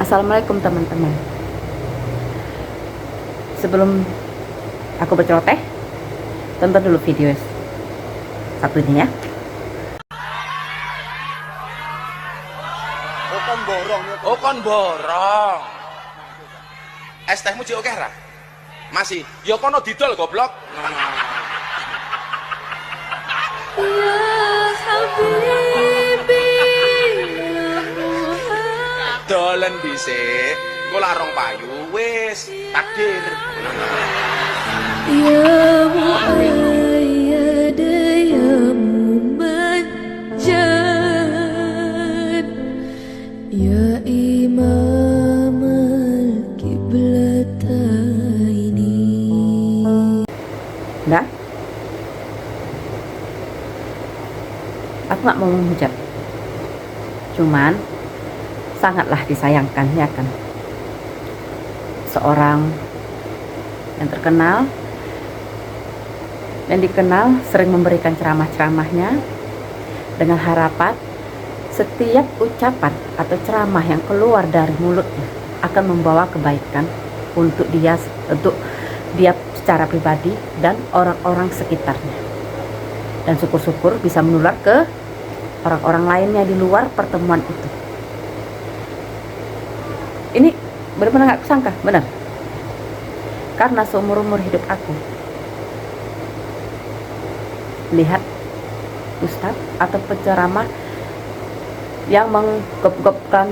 Assalamualaikum teman-teman. Sebelum aku berceloteh, tonton dulu video satu ini ya. Oh kon borong. Es tehmu jek akeh ra? Masih. Ya kono didol goblok. Ya Habibi, Dolen dhisik. Engko larong payu wis takdir. ya Muayyad, ya Mumajjad, ya Imam al-Qiblataini. Enggak? Aku nggak mau menghujat. Cuman sangatlah disayangkan ya kan. Seorang yang terkenal dan dikenal sering memberikan ceramah-ceramahnya dengan harapan setiap ucapan atau ceramah yang keluar dari mulutnya akan membawa kebaikan untuk dia secara pribadi dan orang-orang sekitarnya, dan syukur-syukur bisa menular ke orang-orang lainnya di luar pertemuan itu. Ini benar-benar gak kusangka, benar, karena seumur-umur hidup aku lihat ustadz atau penceramah yang menggop-gopkan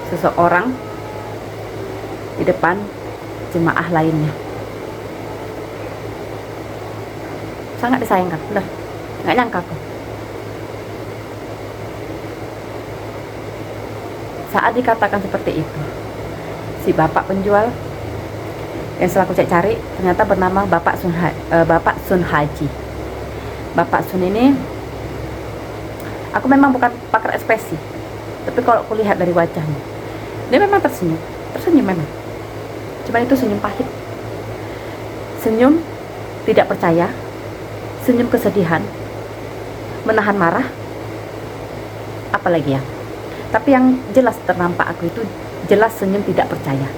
seseorang di depan jemaah lainnya. Sangat disayangkan, benar, nggak nyangka aku. Saat dikatakan seperti itu, si bapak penjual yang setelah aku cari ternyata bernama Bapak Sun Haji. Bapak Sun ini, aku memang bukan pakar ekspresi, tapi kalau aku lihat dari wajahnya, dia memang tersenyum memang. Cuman itu senyum pahit, senyum tidak percaya, senyum kesedihan, menahan marah, apalagi ya. Tapi yang jelas ternampak aku itu jelas senyum tidak percaya.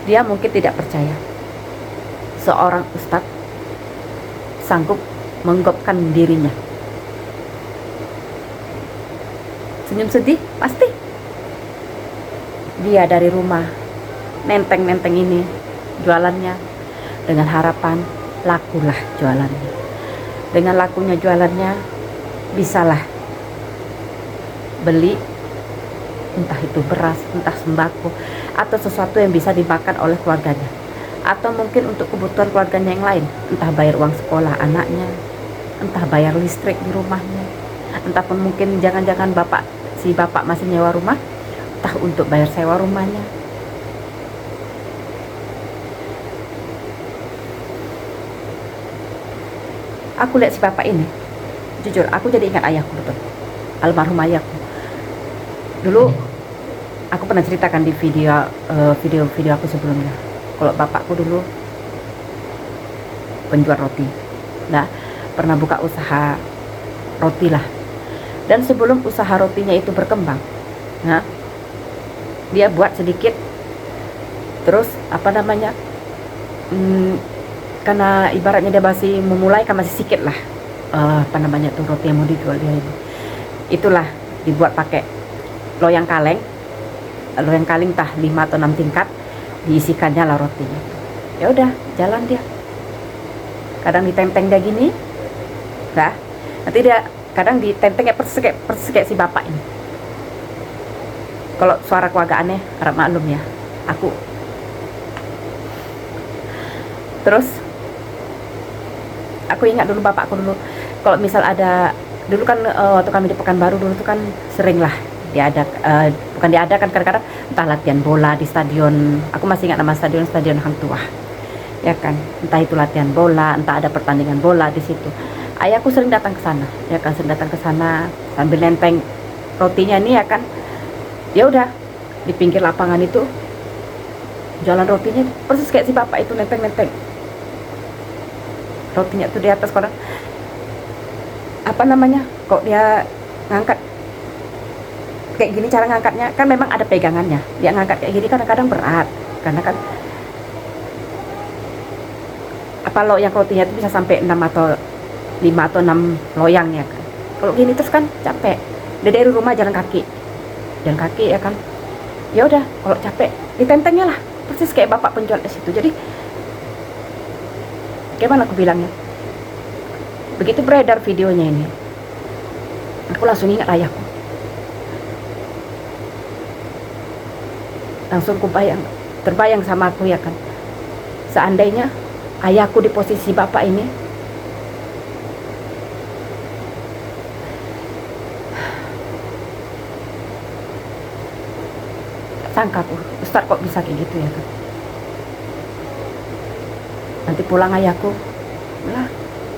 Dia mungkin tidak percaya seorang ustadz sanggup menggopkan dirinya. Senyum sedih pasti. Dia dari rumah nenteng-nenteng ini jualannya dengan harapan lakulah jualannya. Dengan lakunya jualannya bisalah beli entah itu beras, entah sembako, atau sesuatu yang bisa dimakan oleh keluarganya, atau mungkin untuk kebutuhan keluarganya yang lain, entah bayar uang sekolah anaknya, entah bayar listrik di rumahnya, entah pun mungkin jangan-jangan si bapak masih nyewa rumah, entah untuk bayar sewa rumahnya. Aku lihat si bapak ini, jujur aku jadi ingat ayahku, betul, almarhum ayahku. Dulu aku pernah ceritakan di video aku sebelumnya, kalau bapakku dulu penjual roti, nah pernah buka usaha roti lah. Dan sebelum usaha rotinya itu berkembang, nah dia buat sedikit, terus karena ibaratnya dia masih memulai, kan masih sedikit lah tuh roti yang mau dijual dia ini. Itulah dibuat pakai loyang kaleng tah 5 atau 6 tingkat, diisikannya lah rotinya. Ya udah jalan dia, kadang ditenteng dia gini, nah nanti dia kadang ditenteng kayak persis kayak si bapak ini. Kalau suara keluarga aneh harap maklum ya, aku. Terus aku ingat dulu bapakku dulu, kalau misal ada dulu kan waktu kami di Pekanbaru dulu tuh kan sering lah bukan diadakan, kadang-kadang entah latihan bola di stadion, aku masih ingat nama stadion Hang Tuah ya kan, entah itu latihan bola, entah ada pertandingan bola di situ. Ayahku sering datang ke sana ya kan, sambil nenteng rotinya nih ya kan. Ya udah di pinggir lapangan itu jualan rotinya persis kayak si bapak itu, nenteng rotinya tuh di atas koran, kok dia ngangkat kayak gini cara ngangkatnya kan memang ada pegangannya. Dia ngangkat kayak gini kadang-kadang berat karena kan apa yang rotinya itu bisa sampai 6 atau 5 atau 6 loyang ya kan. Kalau gini terus kan capek. Dia dari rumah jalan kaki ya kan. Ya udah kalau capek ditentengnya lah persis kayak bapak penjual es itu. Jadi gimana aku bilangnya, begitu beredar videonya ini aku langsung ingat ayahku, langsung terbayang sama aku ya kan, seandainya ayahku di posisi bapak ini, sangka aku Ustaz kok bisa kayak gitu ya kan. Nanti pulang ayahku lah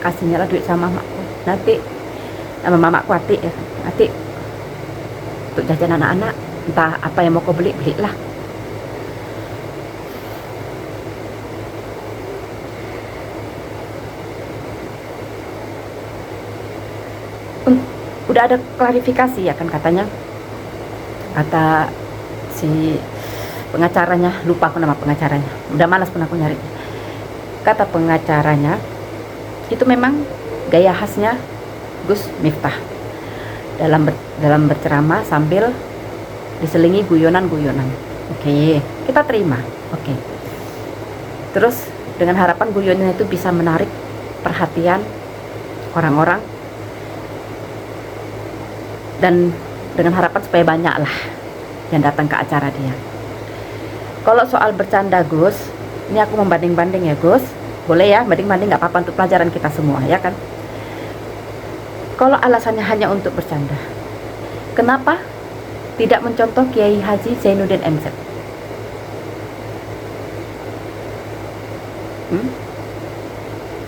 kasihnya lah duit sama mamaku, nanti sama mamaku hati ya kan, nanti untuk jajan anak-anak entah apa yang mau kau belilah. Udah ada klarifikasi ya kan, katanya kata si pengacaranya, lupa aku nama pengacaranya, udah malas pun aku nyari. Kata pengacaranya itu memang gaya khasnya Gus Miftah dalam berceramah sambil diselingi guyonan-guyonan. Oke, kita terima. Oke. Terus dengan harapan guyonannya itu bisa menarik perhatian orang-orang dan dengan harapan supaya banyak lah yang datang ke acara dia. Kalau soal bercanda Gus, ini aku membanding-banding ya Gus, boleh ya banding-banding, nggak apa-apa untuk pelajaran kita semua ya kan. Kalau alasannya hanya untuk bercanda, kenapa tidak mencontoh Kiai Haji Zainuddin MZ?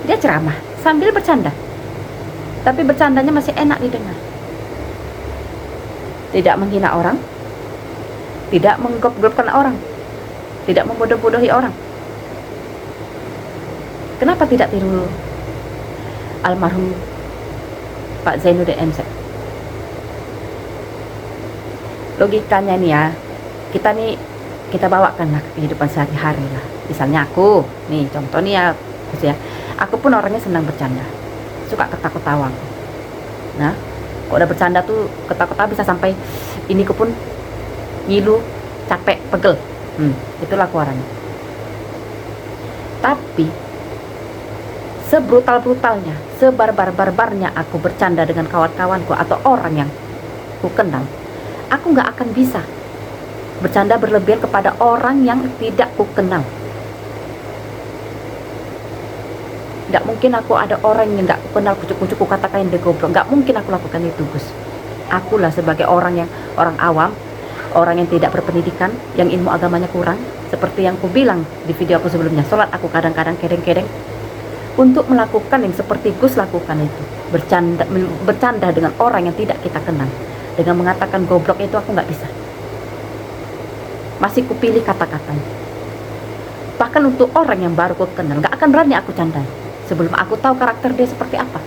Dia ceramah sambil bercanda, tapi bercandanya masih enak didengar. Tidak menghina orang, tidak menggop-gopkan orang, tidak membodoh-bodohi orang. Kenapa tidak tiru almarhum Pak Zainuddin MZ? Logikanya nih ya, kita bawakan lah ke kehidupan sehari-hari lah. Misalnya aku, nih contoh nih ya, aku pun orangnya senang bercanda, suka ketawa-ketawa. Nah, kalau udah bercanda tuh ketawa-ketawa bisa sampai ini ku pun ngilu, capek, pegel. Itulah aku orangnya. Tapi sebrutal-brutalnya, sebarbar-barbarnya aku bercanda dengan kawan-kawanku atau orang yang ku kenal, aku nggak akan bisa bercanda berlebihan kepada orang yang tidak ku kenal. Nggak mungkin aku ada orang yang nggak ku kenal kucuk-kucuk ku katakan dia goblok. Nggak mungkin aku lakukan itu Gus. Akulah sebagai orang awam, orang yang tidak berpendidikan, yang ilmu agamanya kurang, seperti yang ku bilang di video aku sebelumnya, sholat aku kadang-kadang kedeng-kedeng. Untuk melakukan yang seperti Gus lakukan itu, bercanda dengan orang yang tidak kita kenal, dengan mengatakan goblok, itu aku nggak bisa. Masih kupilih kata-katanya. Bahkan untuk orang yang baru ku kenal, nggak akan berani aku candai sebelum aku tahu karakter dia seperti apa.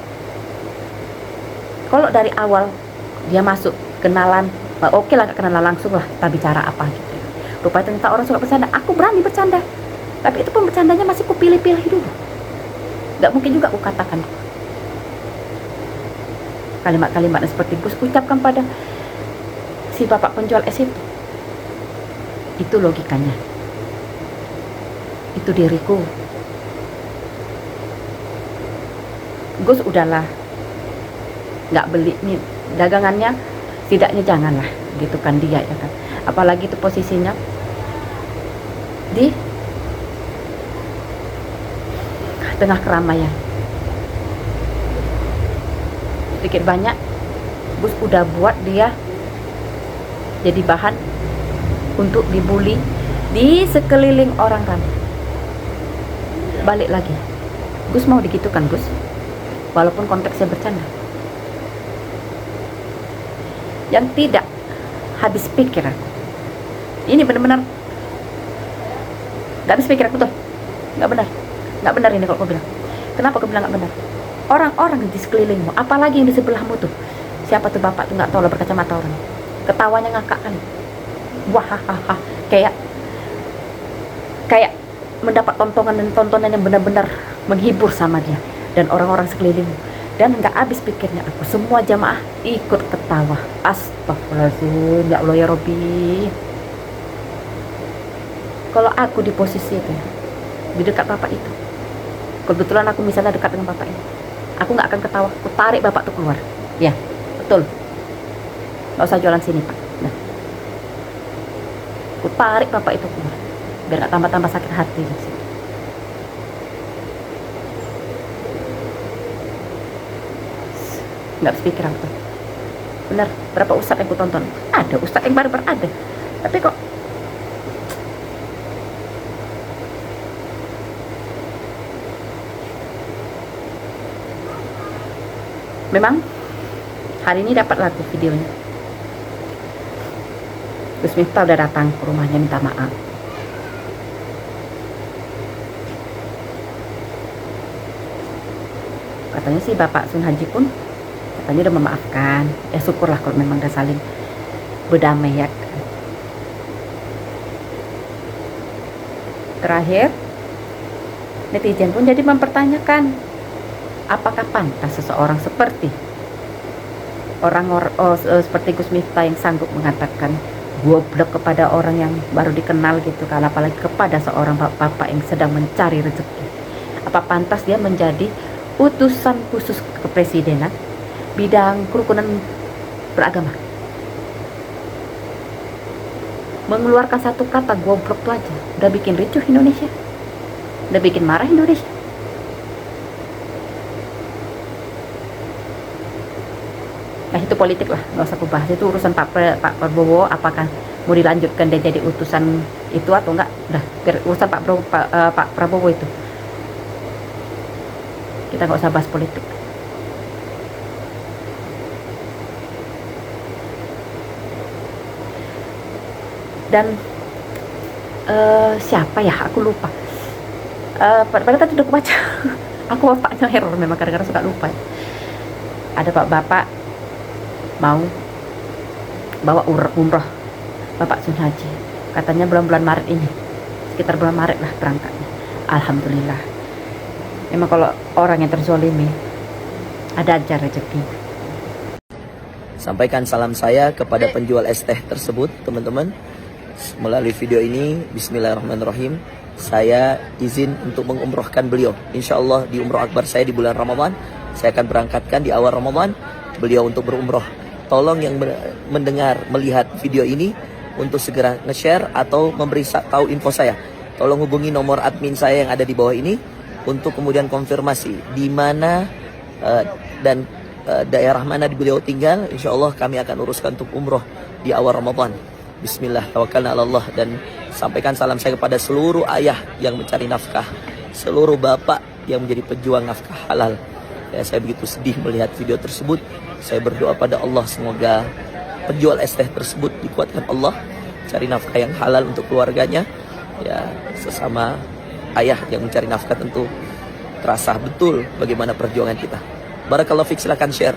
Kalau dari awal dia masuk kenalan, oke lah, nggak kenalan langsung lah, kita bicara apa gitu. Rupanya ternyata orang suka bercanda, aku berani bercanda, tapi itu pun bercandanya masih kupilih-pilih dulu. Gak mungkin juga aku katakan kalimat-kalimat seperti Gus ucapkan pada si bapak penjual es itu. Itu logikanya, itu diriku. Gus udahlah, gak beli nih dagangannya, setidaknya janganlah gitu kan dia ya kan. Apalagi itu posisinya di tengah keramaian. Sedikit banyak Gus udah buat dia jadi bahan untuk dibully di sekeliling orang ramai. Balik lagi, Gus mau digitukan Gus, walaupun konteksnya bercanda. Yang tidak habis pikir aku, ini benar-benar gak habis pikir aku tuh, nggak benar ini kalau aku bilang. Kenapa aku bilang nggak benar? Orang-orang di sekelilingmu, apalagi yang di sebelahmu tuh, siapa tuh bapak tuh nggak tahu lah, berkacamata orang. ketawanya ngakak kali, wah hahaha, kayak kayak mendapat tontonan yang benar-benar menghibur sama dia dan orang-orang sekeliling. Dan nggak habis pikirnya aku, semua jamaah ikut ketawa. Astagfirullahaladzim, ya Allah ya Robbi. Kalau aku di posisi itu, di dekat bapak itu, kebetulan aku misalnya dekat dengan bapak ini, aku nggak akan ketawa, aku tarik bapak tuh keluar. Ya betul, nggak usah jualan sini pak. Nah, aku tarik bapak itu keluar biar nggak tambah-tambah sakit hati di sini. Nggak berpikir aku, bener berapa ustadz yang aku tonton, ada ustadz yang barbar ada, tapi kok memang hari ini dapat lagu videonya. Gus Miftah udah datang ke rumahnya minta maaf. Katanya sih Bapak Sun Haji pun katanya udah memaafkan. Ya syukurlah kalau memang udah saling berdamai ya kan. Terakhir netizen pun jadi mempertanyakan, apakah pantas seseorang seperti seperti Gus Miftah yang sanggup mengatakan goblok kepada orang yang baru dikenal gitu kan, apalagi kepada seorang bapak yang sedang mencari rezeki. Apa pantas dia menjadi utusan khusus kepresidenan bidang kerukunan beragama? Mengeluarkan satu kata goblok itu aja udah bikin ricuh Indonesia, udah bikin marah Indonesia. Nah itu politik lah, nggak usah aku bahas. Itu urusan Pak Prabowo, apakah mau dilanjutkan dia jadi utusan itu atau enggak. Udah biar urusan Pak Prabowo itu, kita nggak usah bahas politik. Dan siapa ya, aku lupa. Padahal tadi udah aku baca. Aku bapaknya error, memang kadang-kadang suka lupa. Ada bapak mau bawa umroh, Bapak Sun Haji, katanya bulan-bulan Maret ini, sekitar bulan Maret lah berangkatnya. Alhamdulillah, memang kalau orang yang terzolimi ada aja rezeki. Sampaikan salam saya kepada penjual es teh tersebut, teman-teman. Melalui video ini, bismillahirrahmanirrahim, saya izin untuk mengumrohkan beliau. Insya Allah di umroh akbar saya di bulan Ramadan, saya akan berangkatkan di awal Ramadan beliau untuk berumroh. Tolong yang mendengar, melihat video ini untuk segera nge-share atau memberi tahu info saya. Tolong hubungi nomor admin saya yang ada di bawah ini untuk kemudian konfirmasi di mana dan daerah mana di beliau tinggal. Insya Allah kami akan uruskan untuk umroh di awal Ramadan. Bismillah, tawakkalna ala Allah. Dan sampaikan salam saya kepada seluruh ayah yang mencari nafkah, seluruh bapak yang menjadi pejuang nafkah halal. Ya, saya begitu sedih melihat video tersebut. Saya berdoa pada Allah semoga penjual es teh tersebut dikuatkan Allah, cari nafkah yang halal untuk keluarganya. Ya, sesama ayah yang mencari nafkah tentu terasa betul bagaimana perjuangan kita. Barakallahu fiik, silakan share.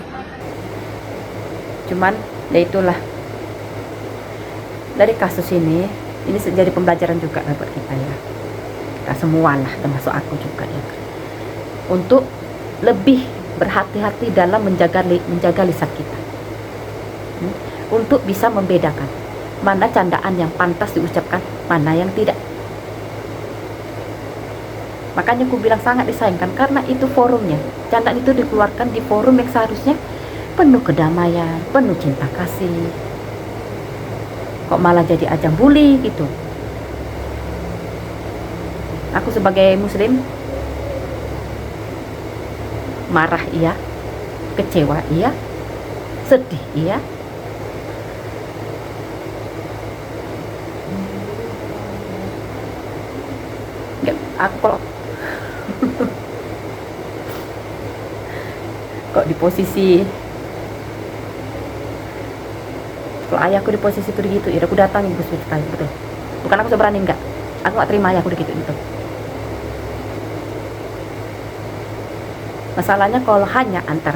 Cuman ya itulah, dari kasus ini jadi pembelajaran juga buat kita ya, kita semua lah, termasuk aku juga ya, untuk lebih berhati-hati dalam menjaga lisan kita, untuk bisa membedakan mana candaan yang pantas diucapkan, mana yang tidak. Makanya aku bilang sangat disayangkan, karena itu forumnya, candaan itu dikeluarkan di forum yang seharusnya penuh kedamaian, penuh cinta kasih, kok malah jadi ajang bully gitu. Aku sebagai muslim marah iya, kecewa iya, sedih iya, nggak, aku kalau kok di posisi, kalau ayahku di posisi itu gitu, ya aku datangin Gus Miftah, betul. Bukan aku seberani, enggak, aku gak terima ayahku gitu itu. Masalahnya kalau hanya antar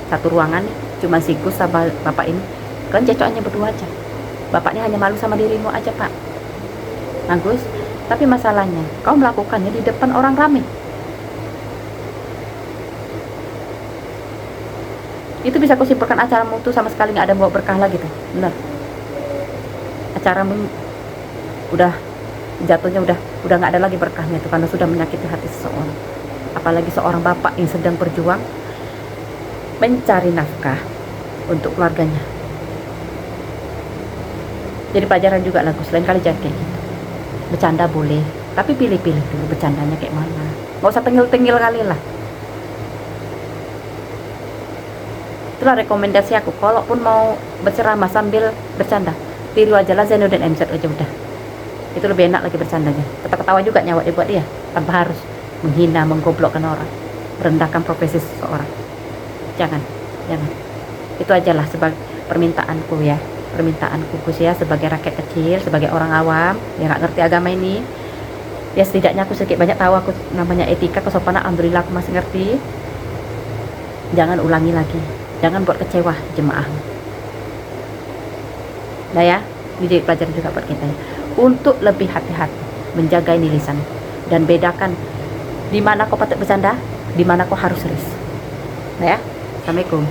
satu ruangan nih, cuma si Gus sama bapak ini, Kalian cocoknya berdua aja. Bapak ini hanya malu sama dirimu aja, Pak. Bagus. Tapi masalahnya, kau melakukannya di depan orang ramai. Itu bisa kau simpulkan acaramu tuh sama sekali nggak ada bawa berkah lagi tuh. Benar. Acaramu udah jatuhnya udah nggak ada lagi berkahnya tuh, karena sudah menyakiti hati seseorang. Apalagi seorang bapak yang sedang berjuang mencari nafkah untuk keluarganya. Jadi pelajaran juga lah, Gus. Lain kali jangan kayak gitu. Bercanda boleh, tapi pilih-pilih dulu bercandanya kayak mana. Nggak usah tengil-tengil kali lah. Itulah rekomendasi aku. Kalaupun mau berceramah sambil bercanda, tiru aja lah Zainuddin MZ aja udah. Itu lebih enak lagi bercandanya. Ketawa juga nyawa buat dia, tanpa harus menghina, menggoblokkan orang, merendahkan profesi seseorang. Jangan. Itu ajalah sebagai permintaanku ya. Permintaanku Gus ya, sebagai rakyat kecil, sebagai orang awam yang nggak ngerti agama ini. Ya setidaknya aku sedikit banyak tahu aku namanya etika, kesopanan, alhamdulillah aku masih ngerti. Jangan ulangi lagi. Jangan buat kecewa jemaah. Nah ya, ini jadi pelajaran juga buat kita ya. Untuk lebih hati-hati menjaga ini lisan dan bedakan di mana kau patut bercanda, di mana kau harus serius. Nah ya, assalamualaikum.